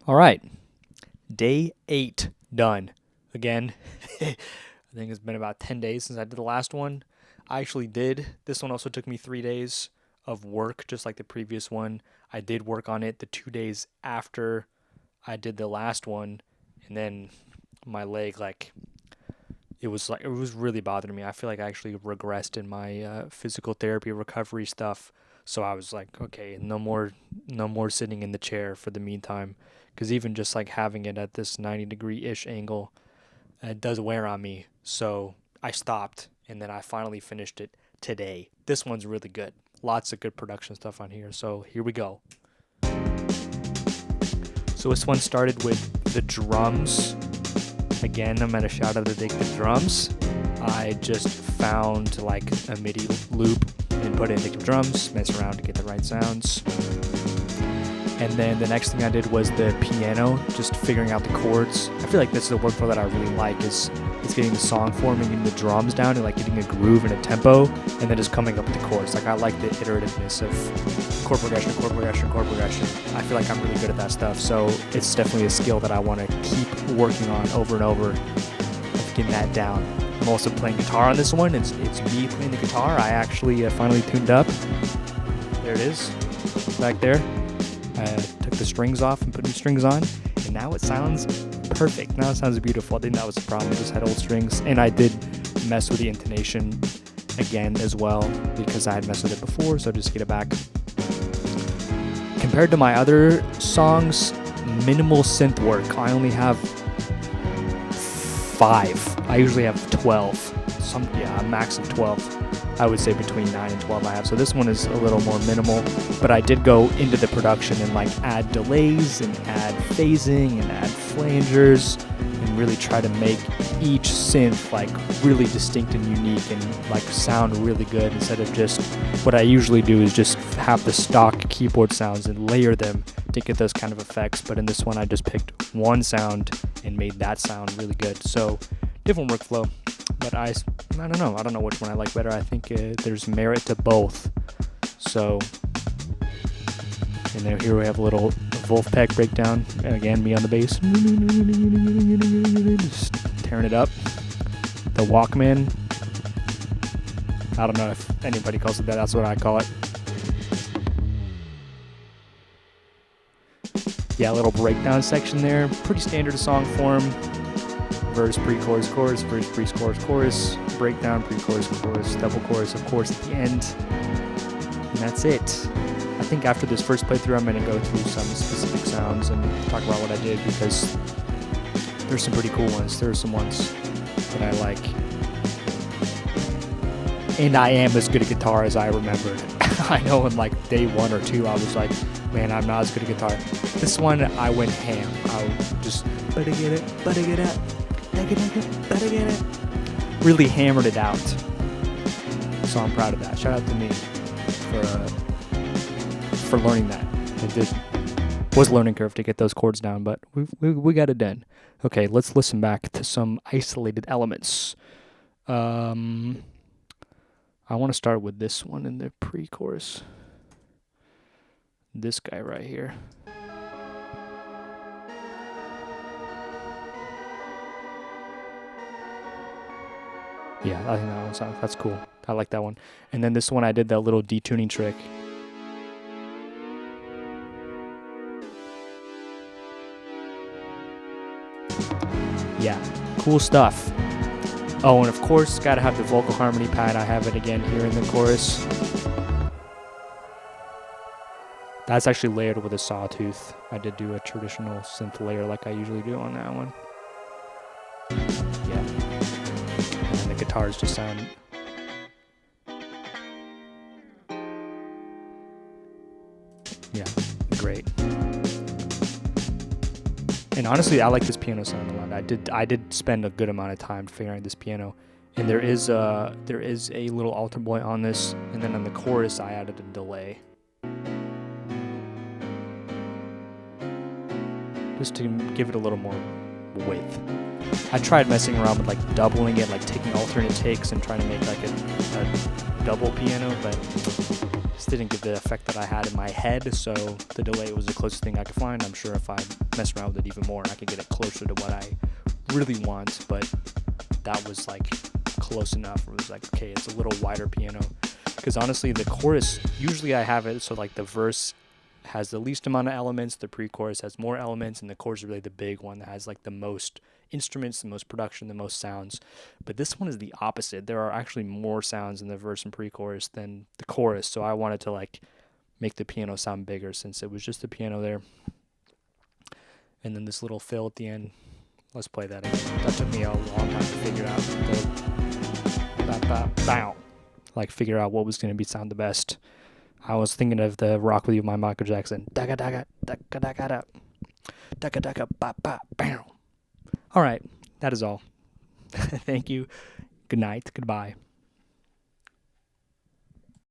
All right, day 8 done. Again, I think it's been about 10 days since I did the last one. I actually did. This one also took me 3 days of work, just like the previous one. I did work on it the 2 days after I did the last one, and then my leg, it was really bothering me. I feel like I actually regressed in my physical therapy recovery stuff. So I was like, okay, no more sitting in the chair for the meantime, because even just like having it at this 90-degree-ish angle, it does wear on me. So I stopped, and then I finally finished it today. This one's really good. Lots of good production stuff on here. So here we go. So this one started with the drums. Again, I'm gonna shout out Addictive drums. I just found like a MIDI loop and put in Addictive drums, mess around to get the right sounds. And then the next thing I did was the piano, just figuring out the chords. I feel like this is a workflow that I really like, is it's getting the song forming and the drums down and like getting a groove and a tempo, and then just coming up with the chords. Like I like the iterativeness of chord progression, chord progression, chord progression. I feel like I'm really good at that stuff, so it's definitely a skill that I want to keep working on over and over, of getting that down. I'm also playing guitar on this one. It's me playing the guitar. I actually finally tuned up. There it is, back there. I took the strings off and put new strings on, and now it sounds perfect. Now it sounds beautiful. I think that was the problem. I just had old strings, and I did mess with the intonation again as well because I had messed with it before, so just get it back. Compared to my other songs, minimal synth work. I only have 5. I usually have 12. A max of 12. I would say between 9 and 12 I have. So this one is a little more minimal, but I did go into the production and like add delays and add phasing and add flangers and really try to make each synth like really distinct and unique and like sound really good, instead of just what I usually do is just have the stock keyboard sounds and layer them to get those kind of effects. But in this one I just picked one sound and made that sound really good. So different workflow, but I don't know which one I like better. I think there's merit to both. So, and then here we have a little Wolfpack breakdown. Again, me on the bass, just tearing it up. The Walkman. I don't know if anybody calls it that. That's what I call it. Yeah, a little breakdown section there. Pretty standard song form. Verse, pre-chorus, chorus, verse, pre-chorus, chorus, breakdown, pre-chorus, chorus, double chorus, of course, at the end. And that's it. I think after this first playthrough, I'm going to go through some specific sounds and talk about what I did, because there's some pretty cool ones. There are some ones that I like. And I am as good at guitar as I remembered. I know in like day 1 or 2, I was like, man, I'm not as good at guitar. This one, I went ham. I just, better get it, really hammered it out. So I'm proud of that. Shout out to me for learning that. It was a learning curve to get those chords down, but we got it done. Okay, let's listen back to some isolated elements. I want to start with this one in the pre-chorus. This guy right here. Yeah, I think that's cool. I like that one. And then this one, I did that little detuning trick. Yeah, cool stuff. Oh, and of course, gotta have the vocal harmony pad. I have it again here in the chorus. That's actually layered with a sawtooth. I did do a traditional synth layer like I usually do on that one. Yeah. And then the guitars just sound... yeah, great. And honestly, I like this piano sound a lot. I did spend a good amount of time figuring out this piano. And there is a little altar boy on this, and then on the chorus I added a delay. Just to give it a little more width. I tried messing around with like doubling it, like taking alternate takes and trying to make like a double piano, but just didn't give the effect that I had in my head, so the delay was the closest thing I could find. I'm sure if I mess around with it even more. I can get it closer to what I really want, but that was like close enough. It was like, okay, it's a little wider piano. Because honestly, the chorus, usually I have it so like the verse has the least amount of elements, the pre-chorus has more elements, and the chorus is really the big one that has like the most instruments, the most production, the most sounds. But this one is the opposite. There are actually more sounds in the verse and pre-chorus than the chorus, so I wanted to like make the piano sound bigger since it was just the piano there. And then this little fill at the end. Let's play that again. That took me a long time to figure out like figure out what was going to be sound the best. I was thinking of the Rock With You by Michael Jackson. Daga daga daga daga da. Daga daga ba ba bam. All right, that is all. Thank you. Good night. Goodbye.